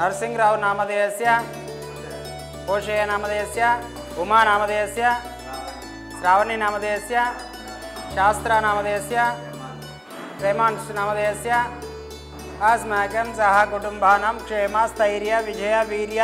नरसिंहराव नामधेयस्य पोषय नामधेयस्य उमा नामधेयस्य श्रावणी नामधेयस्य शास्त्रा नामधेयस्य प्रेमांश नामधेयस्य अस्माकं सह कुटुंबानां क्षेम स्थैर्य विजय वीर्य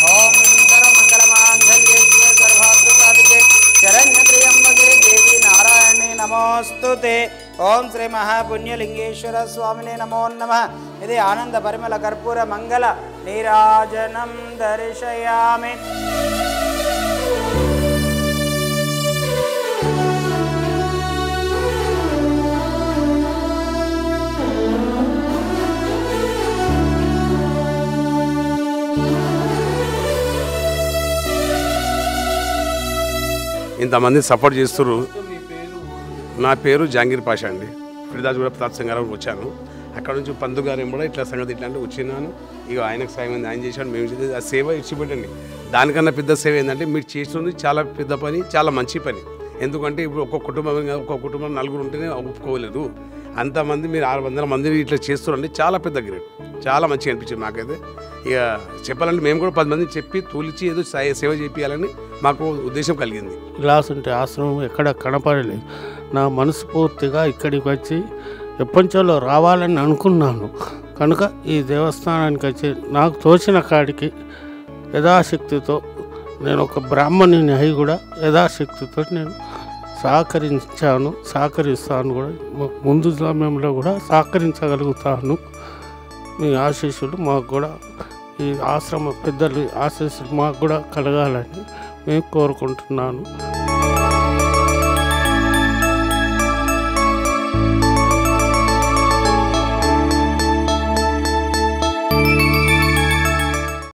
ओम सर्वमंगलमांगल्ये शिवे सर्वार्थसाधिके शरण्ये त्र्यंबके देवी नारायणी नमोस्तुते। ओम श्री महापुण्यलिंगेश्वर स्वामिने नमो नमः। इति आनंद परिमल कर्पूर मंगल नीराजनं दर्शयामि। ఇంతమంది సపోర్ట్ చేస్తున్నారు. నా పేరు జహాంగీర్ పాషా అండి. ఫిర్దాజ్గూడ ప్రతాప్ సంగారావు వచ్చాను. అక్కడ నుంచి పంతు గారు కూడా ఇట్లా సంగతి ఇట్లా అంటే వచ్చినాను. ఇక ఆయనకు సాయం ఆయన చేశాను, మేము చేసేది ఆ సేవ ఇచ్చిపెట్టండి. దానికన్నా పెద్ద సేవ ఏంటంటే మీరు చేస్తుంది చాలా పెద్ద పని, చాలా మంచి పని. ఎందుకంటే ఇప్పుడు ఒక్కొక్క కుటుంబం నలుగురు ఉంటేనే ఒప్పుకోలేదు. అంతమంది మీరు 600 మంది ఇట్లా చేస్తున్నారంటే చాలా పెద్ద గ్రేట్, చాలా మంచిగా అనిపించింది మాకైతే. ఇక చెప్పాలంటే మేము కూడా 10 మందిని చెప్పి తూలిచి ఏదో సేవ చేయాలని మాకు ఉద్దేశం కలిగింది. గ్లాస్ ఉంటే ఆశ్రమం ఎక్కడ కనపడలేదు. నా మనసు పూర్తిగా ఇక్కడికి వచ్చి ఎప్పటిలో రావాలని అనుకున్నాను. కనుక ఈ దేవస్థానానికి వచ్చి నాకు తోచిన కాడికి యథాశక్తితో నేను ఒక బ్రాహ్మణుని అయి కూడా యథాశక్తితో నేను సహకరిస్తాను కూడా. ముందు సమయంలో కూడా సహకరించగలుగుతాను. మీ ఆశీస్సులు మాకు కూడా ఈ ఆశ్రమ పెద్దలు ఆశీస్సులు మాకు కూడా కలగాలని మేము కోరుకుంటున్నాను.